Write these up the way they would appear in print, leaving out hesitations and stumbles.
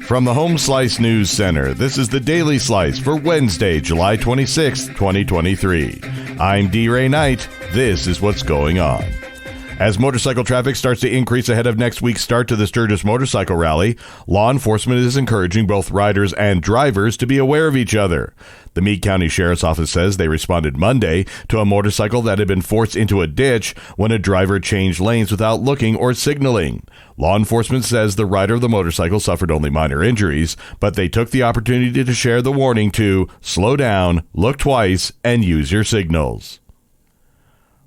From the Home Slice News Center, this is the Daily Slice for Wednesday, July 26, 2023. I'm D-Ray Knight. This is what's going on. As motorcycle traffic starts to increase ahead of next week's start to the Sturgis Motorcycle Rally, law enforcement is encouraging both riders and drivers to be aware of each other. The Meade County Sheriff's Office says they responded Monday to a motorcycle that had been forced into a ditch when a driver changed lanes without looking or signaling. Law enforcement says the rider of the motorcycle suffered only minor injuries, but they took the opportunity to share the warning to slow down, look twice, and use your signals.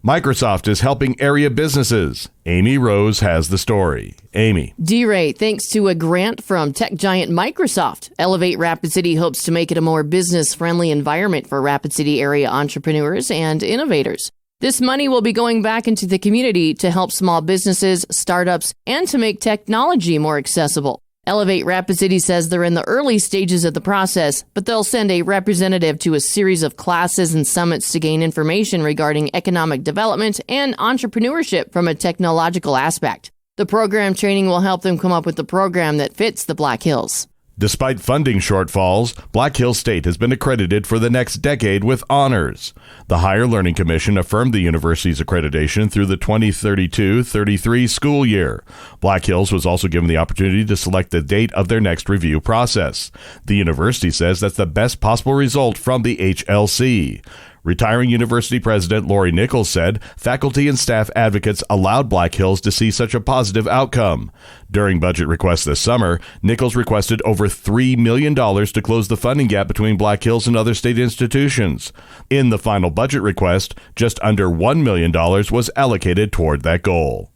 Microsoft is helping area businesses. Amy Rose has the story. Amy. D-Ray, thanks to a grant from tech giant Microsoft, Elevate Rapid City hopes to make it a more business-friendly environment for Rapid City area entrepreneurs and innovators. This money will be going back into the community to help small businesses, startups, and to make technology more accessible. Elevate Rapid City says they're in the early stages of the process, but they'll send a representative to a series of classes and summits to gain information regarding economic development and entrepreneurship from a technological aspect. The program training will help them come up with the program that fits the Black Hills. Despite funding shortfalls, Black Hills State has been accredited for the next decade with honors. The Higher Learning Commission affirmed the university's accreditation through the 2032-33 school year. Black Hills was also given the opportunity to select the date of their next review process. The university says that's the best possible result from the HLC. Retiring university president Lori Nichols said faculty and staff advocates allowed Black Hills to see such a positive outcome. During budget requests this summer, Nichols requested over $3 million to close the funding gap between Black Hills and other state institutions. In the final budget request, just under $1 million was allocated toward that goal.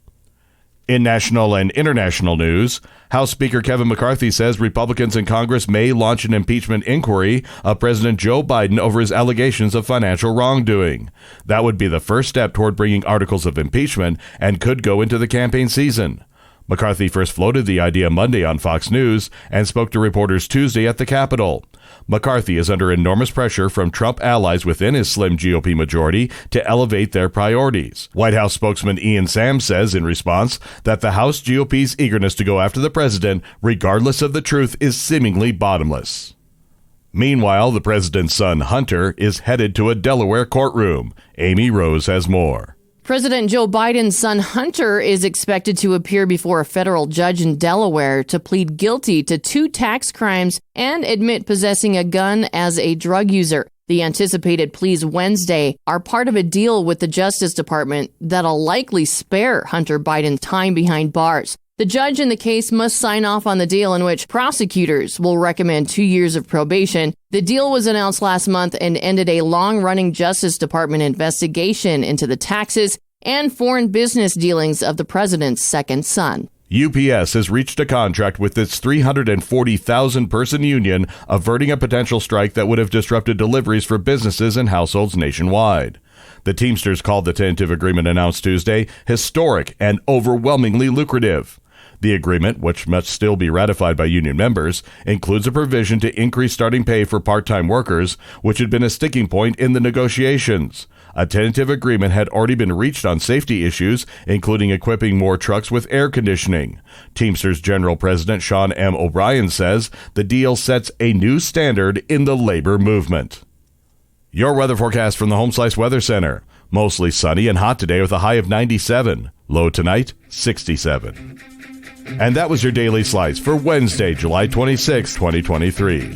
In national and international news, House Speaker Kevin McCarthy says Republicans in Congress may launch an impeachment inquiry of President Joe Biden over his allegations of financial wrongdoing. That would be the first step toward bringing articles of impeachment and could go into the campaign season. McCarthy first floated the idea Monday on Fox News and spoke to reporters Tuesday at the Capitol. McCarthy is under enormous pressure from Trump allies within his slim GOP majority to elevate their priorities. White House spokesman Ian Sams says in response that the House GOP's eagerness to go after the president, regardless of the truth, is seemingly bottomless. Meanwhile, the president's son, Hunter, is headed to a Delaware courtroom. Amy Rose has more. President Joe Biden's son Hunter is expected to appear before a federal judge in Delaware to plead guilty to 2 tax crimes and admit possessing a gun as a drug user. The anticipated pleas Wednesday are part of a deal with the Justice Department that'll likely spare Hunter Biden time behind bars. The judge in the case must sign off on the deal, in which prosecutors will recommend 2 years of probation. The deal was announced last month and ended a long-running Justice Department investigation into the taxes and foreign business dealings of the president's second son. UPS has reached a contract with its 340,000-person union, averting a potential strike that would have disrupted deliveries for businesses and households nationwide. The Teamsters called the tentative agreement announced Tuesday historic and overwhelmingly lucrative. The agreement, which must still be ratified by union members, includes a provision to increase starting pay for part-time workers, which had been a sticking point in the negotiations. A tentative agreement had already been reached on safety issues, including equipping more trucks with air conditioning. Teamsters General President Sean M. O'Brien says the deal sets a new standard in the labor movement. Your weather forecast from the Home Slice Weather Center. Mostly sunny and hot today with a high of 97. Low tonight, 67. And that was your Daily Slice for Wednesday, July 26, 2023.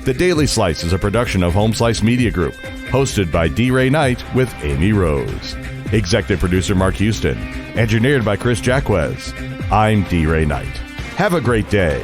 The Daily Slice is a production of Home Slice Media Group, hosted by D-Ray Knight with Amy Rose. Executive producer Mark Houston, engineered by Chris Jacquez. I'm D-Ray Knight. Have a great day.